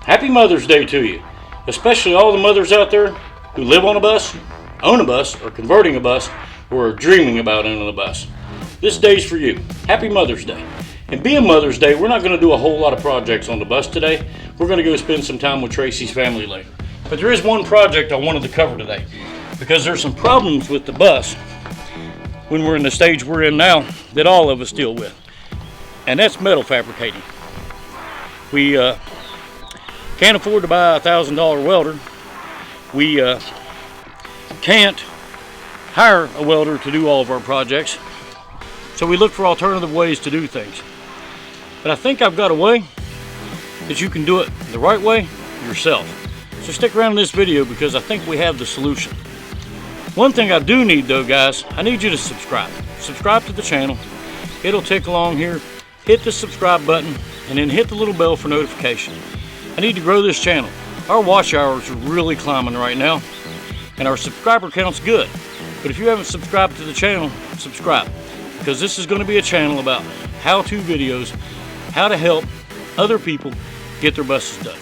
Happy Mother's Day to you, especially all the mothers out there who live on a bus, own a bus, or converting a bus, or are dreaming about owning a bus. This day's for you. Happy Mother's Day. And being Mother's Day, we're not going to do a whole lot of projects on the bus today. We're going to go spend some time with Tracy's family later. But there is one project I wanted to cover today, because there's some problems with the bus when we're in the stage we're in now that all of us deal with. And that's metal fabricating. We can't afford to buy a $1,000 welder. We can't hire a welder to do all of our projects. So we look for alternative ways to do things. But I think I've got a way that you can do it the right way yourself. So stick around in this video because I think we have the solution. One thing I do need though, guys, I need you to subscribe. Subscribe to the channel. It'll tick along here. Hit the subscribe button and then hit the little bell for notification. I need to grow this channel. Our watch hours are really climbing right now and our subscriber count's good. But if you haven't subscribed to the channel, subscribe, because this is going to be a channel about how-to videos, how to help other people get their buses done.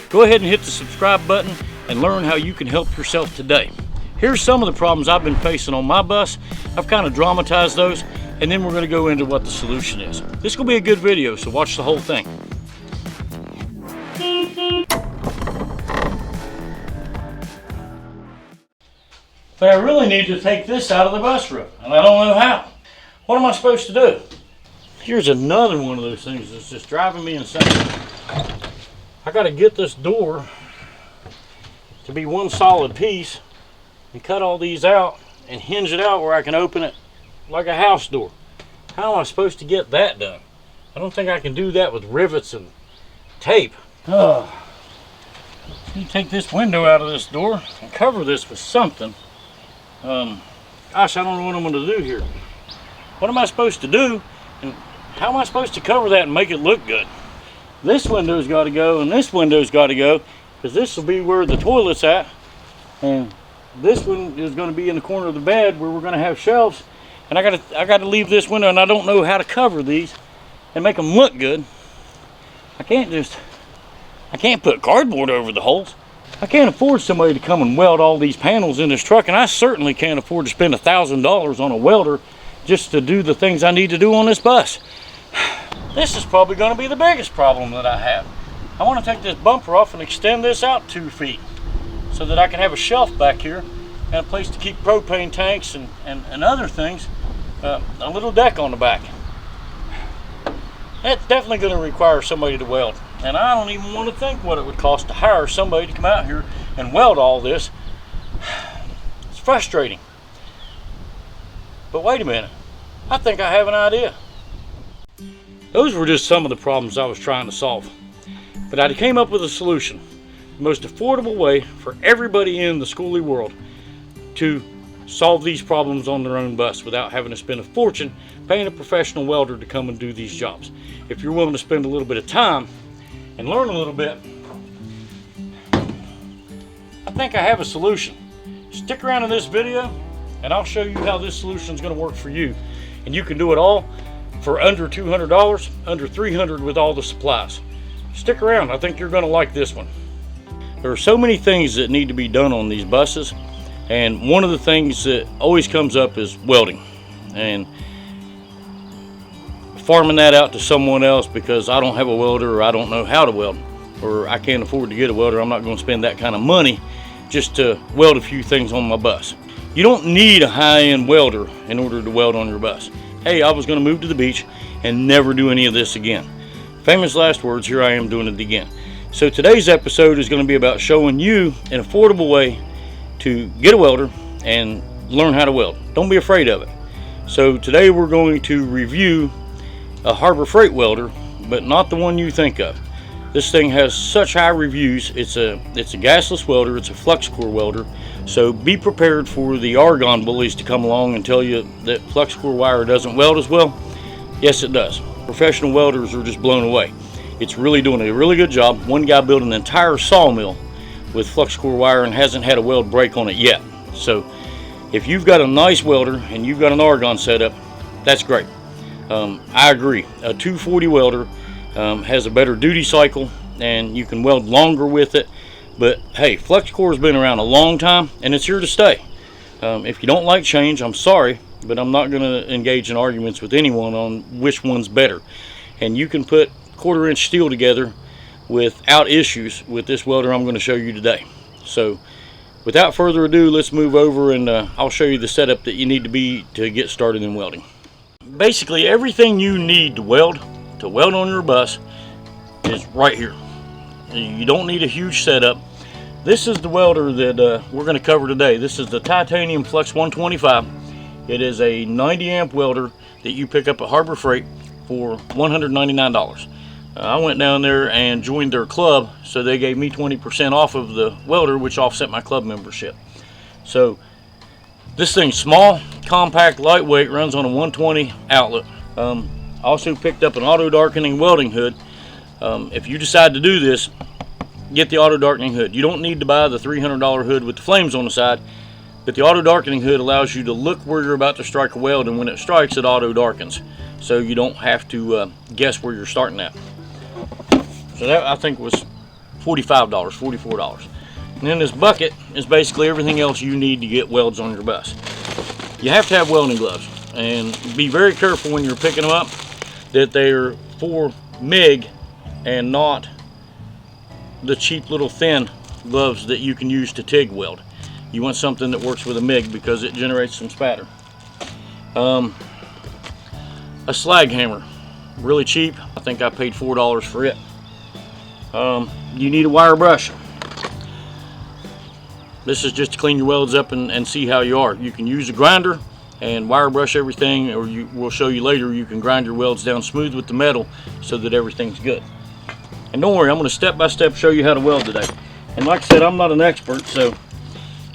Go ahead and hit the subscribe button and learn how you can help yourself today. Here's some of the problems I've been facing on my bus. I've kind of dramatized those, and then we're going to go into what the solution is. This will be a good video, so watch the whole thing. But I really need to take this out of the bus roof, and I don't know how. What am I supposed to do? Here's another one of those things that's just driving me insane. I got to get this door to be one solid piece and cut all these out and hinge it out where I can open it like a house door. How am I supposed to get that done? I don't think I can do that with rivets and tape. You take this window out of this door and cover this with something. Gosh, I don't know what I'm going to do here. What am I supposed to do? And how am I supposed to cover that and make it look good? This window's got to go and this window's got to go, because this will be where the toilet's at. And this one is going to be in the corner of the bed where we're going to have shelves. And I got to leave this window, and I don't know how to cover these and make them look good. I can't put cardboard over the holes. I can't afford somebody to come and weld all these panels in this truck, and I certainly can't afford to spend $1,000 on a welder just to do the things I need to do on this bus. This is probably going to be the biggest problem that I have. I want to take this bumper off and extend this out 2 feet so that I can have a shelf back here and a place to keep propane tanks and other things, a little deck on the back. That's definitely going to require somebody to weld. And I don't even want to think what it would cost to hire somebody to come out here and weld all this. It's frustrating. But wait a minute. I think I have an idea. Those were just some of the problems I was trying to solve. But I came up with a solution. The most affordable way for everybody in the Skoolie world to solve these problems on their own bus without having to spend a fortune paying a professional welder to come and do these jobs. If you're willing to spend a little bit of time and learn a little bit, I think I have a solution. Stick around in this video and I'll show you how this solution is going to work for you. And you can do it all for under $200, under $300 with all the supplies. Stick around, I think you're going to like this one. There are so many things that need to be done on these buses, and one of the things that always comes up is welding. And farming that out to someone else because I don't have a welder, or I don't know how to weld, or I can't afford to get a welder. I'm not going to spend that kind of money just to weld a few things on my bus. You don't need a high-end welder in order to weld on your bus. Hey, I was going to move to the beach and never do any of this again. Famous last words, here I am doing it again. So today's episode is going to be about showing you an affordable way to get a welder and learn how to weld. Don't be afraid of it. So today we're going to review a Harbor Freight welder, but not the one you think of. This thing has such high reviews. It's a gasless welder. It's a flux core welder. So be prepared for the argon bullies to come along and tell you that flux core wire doesn't weld as well. Yes, it does. Professional welders are just blown away. It's really doing a really good job. One guy built an entire sawmill with flux core wire and hasn't had a weld break on it yet. So if you've got a nice welder and you've got an argon setup, that's great. I agree. A 240 welder has a better duty cycle. and you can weld longer with it. But hey, flux core has been around a long time, and it's here to stay. If you don't like change, I'm sorry, but I'm not going to engage in arguments with anyone on which one's better. And you can put 1/4 inch steel together without issues with this welder I'm going to show you today. So without further ado, let's move over and I'll show you the setup that you need to get started in welding. Basically, everything you need to weld on your bus is right here. You don't need a huge setup. This is the welder that we're going to cover today. This is the Titanium Flex 125. It is a 90 amp welder that you pick up at Harbor Freight for $199. I went down there and joined their club, so they gave me 20% off of the welder, which offset my club membership. So this thing's small, compact, lightweight, runs on a 120 outlet. Also picked up an auto darkening welding hood. If you decide to do this, get the auto darkening hood. You don't need to buy the $300 hood with the flames on the side, but the auto darkening hood allows you to look where you're about to strike a weld, and when it strikes, it auto darkens, so you don't have to guess where you're starting at. So that, I think, was $45, $44. And then this bucket is basically everything else you need to get welds on your bus. You have to have welding gloves, and be very careful when you're picking them up that they are for MIG and not the cheap little thin gloves that you can use to TIG weld. You want something that works with a MIG because it generates some spatter. A slag hammer, really cheap. I think I paid $4 for it. You need a wire brush. This is just to clean your welds up and see how you are. You can use a grinder and wire brush everything, or we'll show you later, you can grind your welds down smooth with the metal so that everything's good. And don't worry, I'm going to step by step show you how to weld today. And like I said, I'm not an expert, so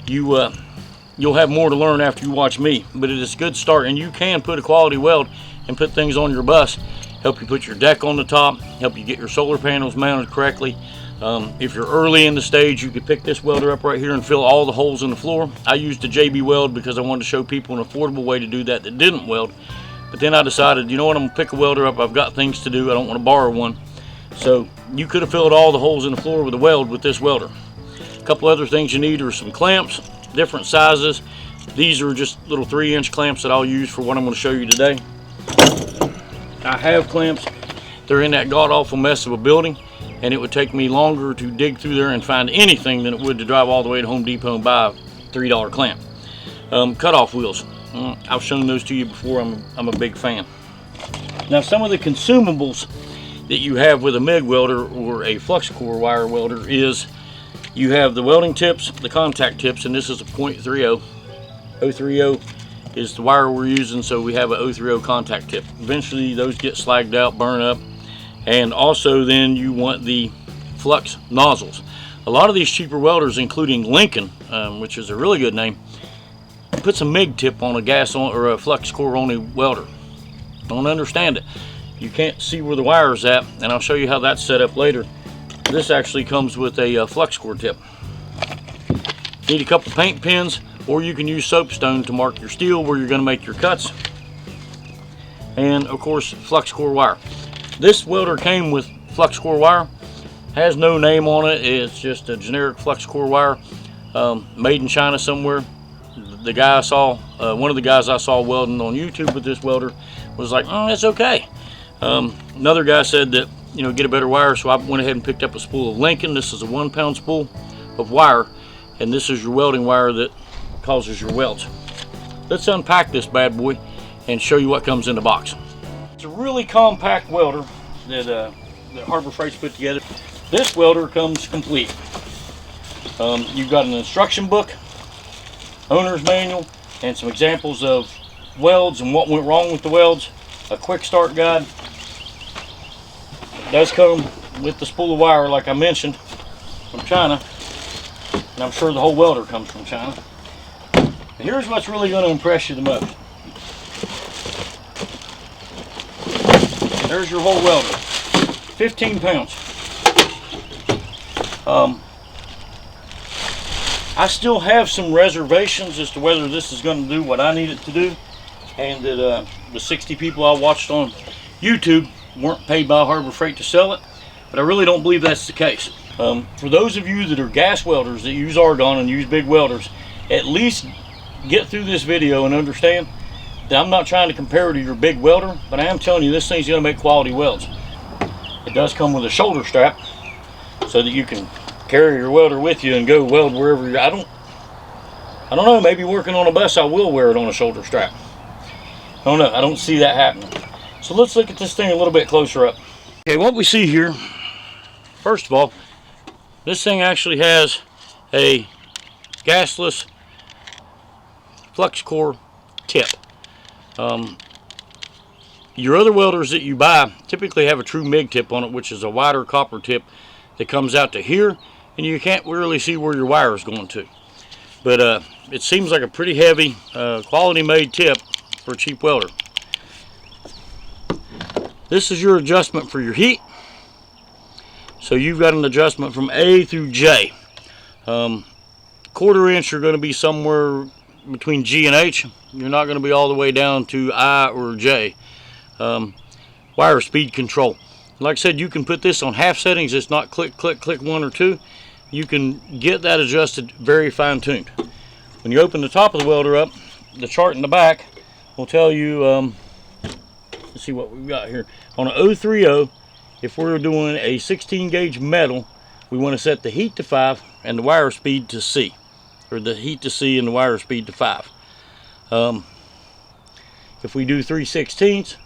you'll have more to learn after you watch me. But it is a good start, and you can put a quality weld and put things on your bus. Help you put your deck on the top, help you get your solar panels mounted correctly. If you're early in the stage, you could pick this welder up right here and fill all the holes in the floor. I used a JB Weld because I wanted to show people an affordable way to do that didn't weld. But then I decided, you know what, I'm going to pick a welder up. I've got things to do. I don't want to borrow one. So you could have filled all the holes in the floor with a weld with this welder. A couple other things you need are some clamps, different sizes. These are just little 3-inch clamps that I'll use for what I'm going to show you today. I have clamps. They're in that god-awful mess of a building, and it would take me longer to dig through there and find anything than it would to drive all the way to Home Depot and buy a $3 clamp. Cutoff wheels. I've shown those to you before. I'm a big fan. Now, some of the consumables that you have with a MIG welder or a flux core wire welder is you have the welding tips, the contact tips, and this is a .30. 030 is the wire we're using, so we have a 030 contact tip. Eventually those get slagged out, burn up. And also then you want the flux nozzles. A lot of these cheaper welders, including Lincoln, which is a really good name, puts a MIG tip on a gas on or a flux core only welder. Don't understand it. You can't see where the wire is at, and I'll show you how that's set up later. This actually comes with a flux core tip. Need a couple paint pins, or you can use soapstone to mark your steel where you're going to make your cuts. And of course, flux core wire. This welder came with flux core wire. Has no name on it. It's just a generic flux core wire, made in China somewhere. The guy I saw, one of the guys I saw welding on YouTube with this welder, was like, "Oh, it's okay." Another guy said that, you know, get a better wire, so I went ahead and picked up a spool of Lincoln. This is a 1-pound spool of wire, and this is your welding wire that causes your welds. Let's unpack this bad boy and show you what comes in the box. It's a really compact welder that Harbor Freight's put together. This welder comes complete. You've got an instruction book, owner's manual, and some examples of welds and what went wrong with the welds, a quick start guide. It does come with the spool of wire, like I mentioned, from China, and I'm sure the whole welder comes from China. But here's what's really going to impress you the most. There's your whole welder, 15 pounds. I still have some reservations as to whether this is going to do what I need it to do, and that the 60 people I watched on YouTube weren't paid by Harbor Freight to sell it. but I really don't believe that's the case. For those of you that are gas welders that use argon and use big welders, at least get through this video and understand that I'm not trying to compare it to your big welder, but I am telling you this thing's going to make quality welds. It does come with a shoulder strap so that you can carry your welder with you and go weld wherever you're. I don't know, maybe working on a bus I will wear it on a shoulder strap. I don't know, I don't see that happening. So let's look at this thing a little bit closer up. Okay, what we see here, first of all, this thing actually has a gasless flux core tip. Your other welders that you buy typically have a true MIG tip on it, which is a wider copper tip that comes out to here, and you can't really see where your wire is going to. But it seems like a pretty heavy, quality made tip for a cheap welder. This is your adjustment for your heat. So you've got an adjustment from A through J. 1/4 inch you're going to be somewhere between G and H. You're not going to be all the way down to I or J. Wire speed control. Like I said, you can put this on half settings. It's not click, click, click 1 or 2. You can get that adjusted very fine-tuned. When you open the top of the welder up, the chart in the back will tell you, let's see what we've got here. On an 030, if we're doing a 16 gauge metal, we want to set the heat to 5 and the wire speed to C, or the heat to C and the wire speed to 5. If we do 3/16,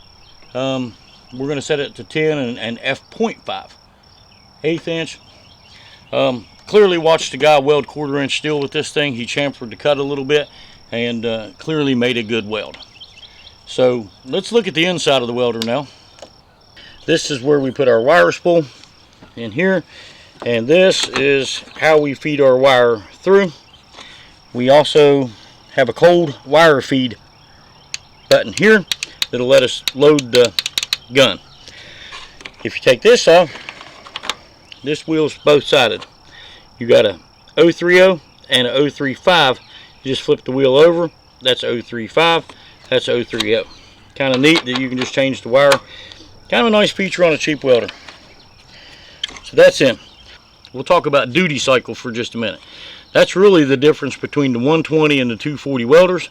we're going to set it to 10 and f.5. 1/8 inch. Clearly watched a guy weld 1/4 inch steel with this thing. He chamfered the cut a little bit and clearly made a good weld. So let's look at the inside of the welder now. This is where we put our wire spool in here, and this is how we feed our wire through. We also have a cold wire feed button here that'll let us load the gun. If you take this off, this wheel's both sided. You got a 030 and a 035. You just flip the wheel over. That's 035. That's 030. Kind of neat that you can just change the wire. Kind of a nice feature on a cheap welder. So that's in. We'll talk about duty cycle for just a minute. That's really the difference between the 120 and the 240 welders.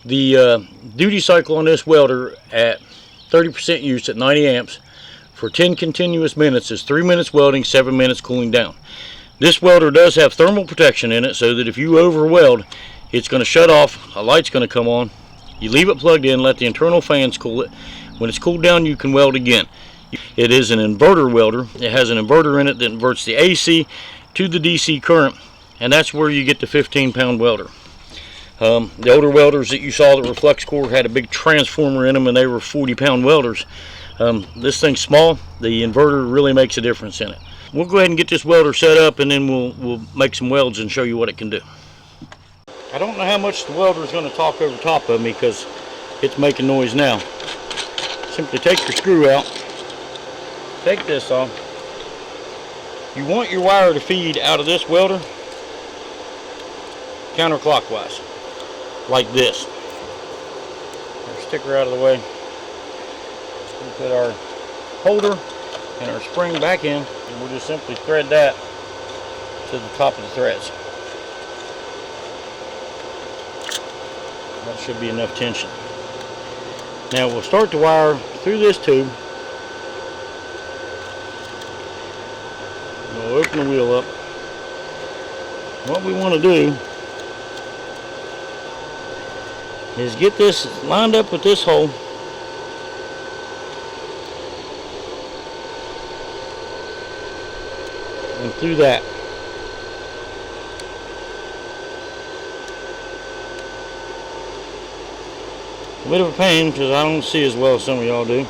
The duty cycle on this welder at 30% use at 90 amps for 10 continuous minutes is 3 minutes welding, 7 minutes cooling down. This welder does have thermal protection in it, so that if you over weld, it's going to shut off, a light's going to come on. You leave it plugged in, let the internal fans cool it. When it's cooled down, you can weld again. It is an inverter welder. It has an inverter in it that inverts the AC to the DC current, and that's where you get the 15-pound welder. The older welders that you saw that were flux core had a big transformer in them, and they were 40-pound welders. This thing's small. The inverter really makes a difference in it. We'll go ahead and get this welder set up, and then we'll make some welds and show you what it can do. I don't know how much the welder is going to talk over top of me because it's making noise now. Simply take your screw out, take this off. You want your wire to feed out of this welder counterclockwise, like this. Our sticker out of the way. We put our holder and our spring back in, and we'll just simply thread that to the top of the threads. That should be enough tension. Now we'll start the wire through this tube. We'll open the wheel up. What we want to do is get this lined up with this hole. And through that. A bit of a pain because I don't see as well as some of y'all do.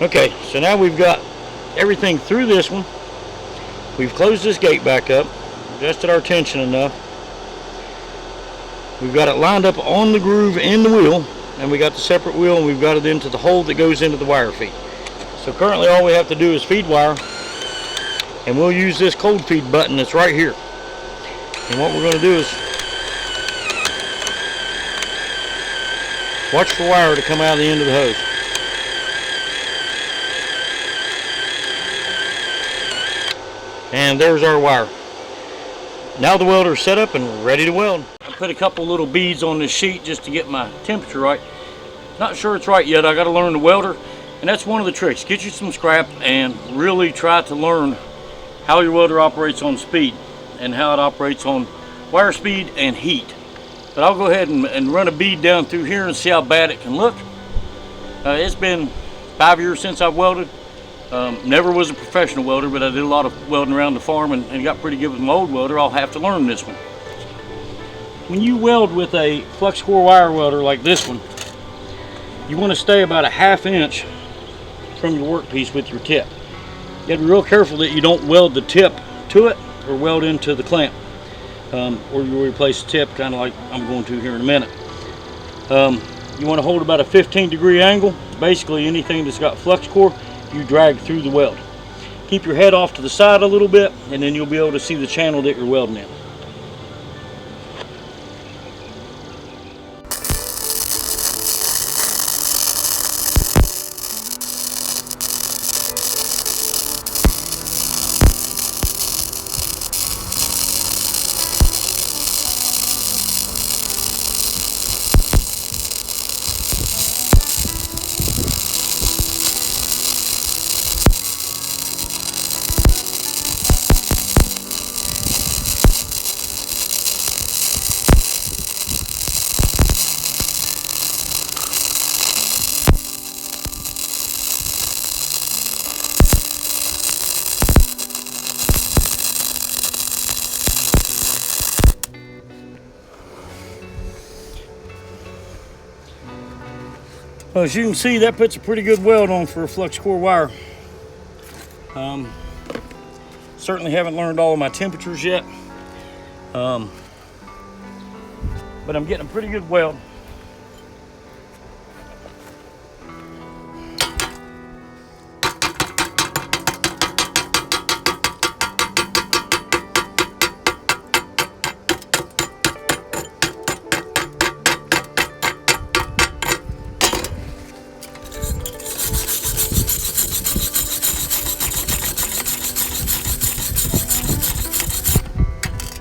Okay, so now we've got everything through this one. We've closed this gate back up, adjusted our tension enough. We've got it lined up on the groove in the wheel, and we got the separate wheel, and we've got it into the hole that goes into the wire feed. So currently all we have to do is feed wire, and we'll use this cold feed button that's right here. And what we're going to do is Watch the wire to come out of the end of the hose. And there's our wire. Now the welder is set up and ready to weld. I put a couple little beads on this sheet just to get my temperature right. Not sure it's right yet. I got to learn the welder, and that's one of the tricks. Get you some scrap and really try to learn how your welder operates on speed and how it operates on wire speed and heat. But I'll go ahead and run a bead down through here and see how bad it can look. It's been 5 years since I've welded. Never was a professional welder, but I did a lot of welding around the farm and got pretty good with my old welder. I'll have to learn this one. When you weld with a flux core wire welder like this one, you want to stay about a ½ inch from your workpiece with your tip. You got to be real careful that you don't weld the tip to it or weld into the clamp. Or you'll replace the tip kind of like I'm going to here in a minute. You want to hold about a 15-degree angle. Basically anything that's got flux core, you drag through the weld. Keep your head off to the side a little bit, and then you'll be able to see the channel that you're welding in. Well, as you can see, that puts a pretty good weld on for a flux core wire. Certainly haven't learned all of my temperatures yet, but I'm getting a pretty good weld.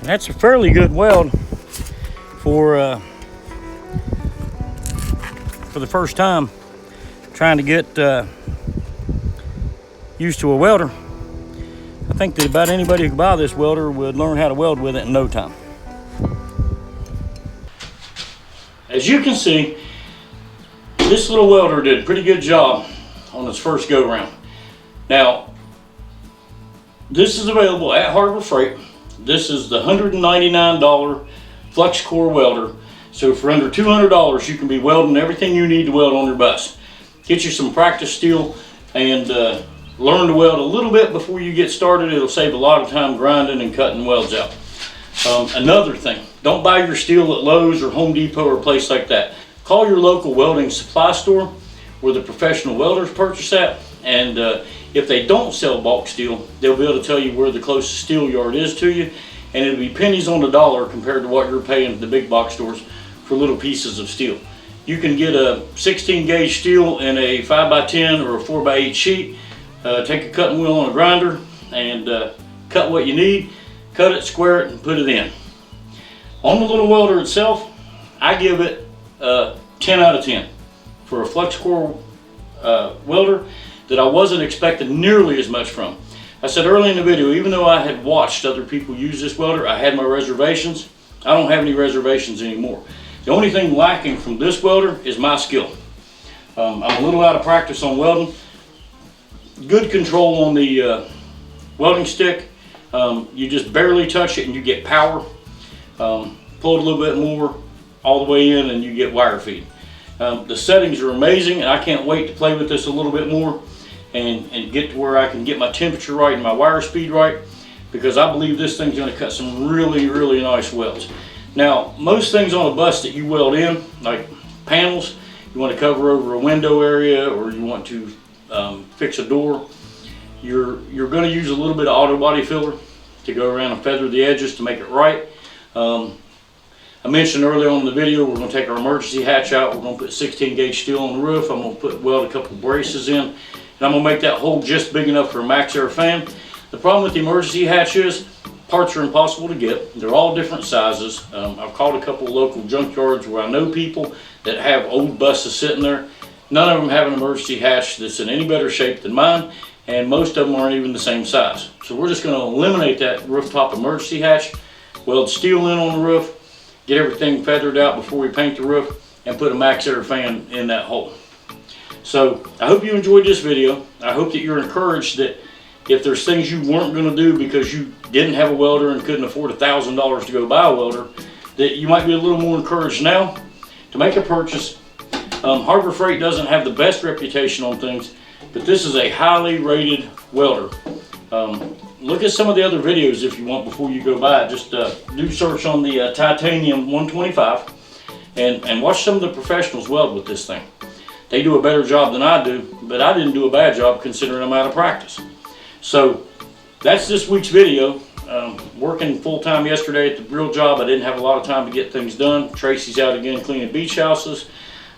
That's a fairly good weld for the first time trying to get used to a welder. I think that about anybody who could buy this welder would learn how to weld with it in no time. As you can see, this little welder did a pretty good job on its first go round. Now, this is available at Harbor Freight. This is the $199 flux core welder. So for under $200, you can be welding everything you need to weld on your bus. Get you some practice steel and learn to weld a little bit before you get started. It'll save a lot of time grinding and cutting welds out. Another thing, don't buy your steel at Lowe's or Home Depot or a place like that. Call your local welding supply store where the professional welders purchase at, and if they don't sell bulk steel, they'll be able to tell you where the closest steel yard is to you, and it'll be pennies on the dollar compared to what you're paying at the big box stores for little pieces of steel. You can get a 16 gauge steel in a 5x10 or a 4x8 sheet, take a cutting wheel on a grinder and cut what you need, cut it, square it, and put it in. On the little welder itself, I give it 10 out of 10 for a flux core welder that I wasn't expecting nearly as much from. I said early in the video, even though I had watched other people use this welder, I had my reservations. I don't have any reservations anymore. The only thing lacking from this welder is my skill. I'm a little out of practice on welding. Good control on the welding stick. You just barely touch it and you get power. Pull it a little bit more all the way in and you get wire feed. The settings are amazing, and I can't wait to play with this a little bit more and get to where I can get my temperature right and my wire speed right, because I believe this thing's going to cut some really, really nice welds. Now, most things on a bus that you weld in, like panels, you want to cover over a window area or you want to fix a door, you're going to use a little bit of auto body filler to go around and feather the edges to make it right. I mentioned earlier on in the video, we're going to take our emergency hatch out. We're going to put 16 gauge steel on the roof. I'm going to weld a couple braces in, and I'm going to make that hole just big enough for a max air fan. The problem with the emergency hatch is parts are impossible to get. They're all different sizes. I've called a couple of local junkyards where I know people that have old buses sitting there. None of them have an emergency hatch that's in any better shape than mine, and most of them aren't even the same size. So we're just going to eliminate that rooftop emergency hatch, weld steel in on the roof, get everything feathered out before we paint the roof, and put a max air fan in that hole. So I hope you enjoyed this video. I hope that you're encouraged that if there's things you weren't going to do because you didn't have a welder and couldn't afford $1,000 to go buy a welder, that you might be a little more encouraged now to make a purchase. Harbor Freight doesn't have the best reputation on things, but this is a highly rated welder. Look at some of the other videos if you want before you go buy it. Just do search on the titanium 125 and watch some of the professionals weld with this thing. They do a better job than I do, but I didn't do a bad job considering I'm out of practice. So that's this week's video. Working full-time yesterday at the grill job, I didn't have a lot of time to get things done. Tracy's out again cleaning beach houses.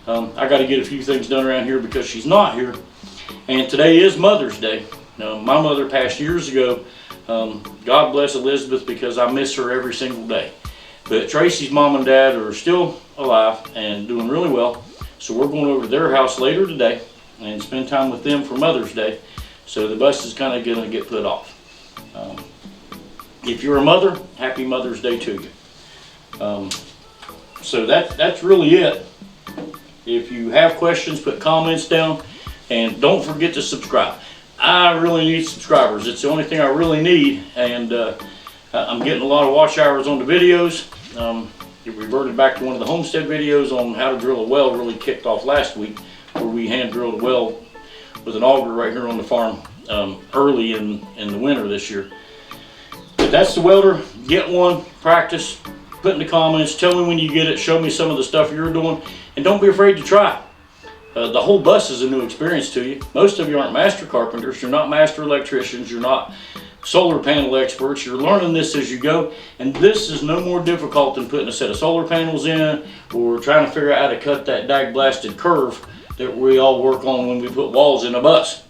I got to get a few things done around here because she's not here. And today is Mother's Day. My mother passed years ago. God bless Elizabeth, because I miss her every single day. But Tracy's mom and dad are still alive and doing really well. So we're going over to their house later today and spend time with them for Mother's Day. So the bus is kind of going to get put off. If you're a mother, happy Mother's Day to you. So that's really it. If you have questions, put comments down, and don't forget to subscribe. I really need subscribers. It's the only thing I really need, and I'm getting a lot of watch hours on the videos. It reverted back to one of the homestead videos on how to drill a well, really kicked off last week, where we hand drilled a well with an auger right here on the farm early in the winter this year. But that's the welder. Get one, practice, put in the comments, tell me when you get it, show me some of the stuff you're doing, and don't be afraid to try. The whole bus is a new experience to you. Most of you aren't master carpenters, you're not master electricians, you're not solar panel experts. You're learning this as you go, and this is no more difficult than putting a set of solar panels in or trying to figure out how to cut that dag-blasted curve that we all work on when we put walls in a bus.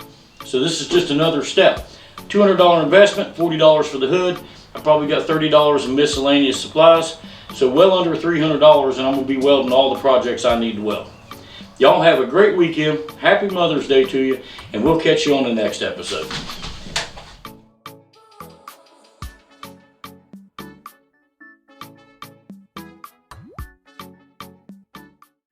So this is just another step. $200 investment, $40 for the hood. I probably got $30 in miscellaneous supplies, so well under $300, and I'm going to be welding all the projects I need to weld. Y'all have a great weekend. Happy Mother's Day to you, and we'll catch you on the next episode.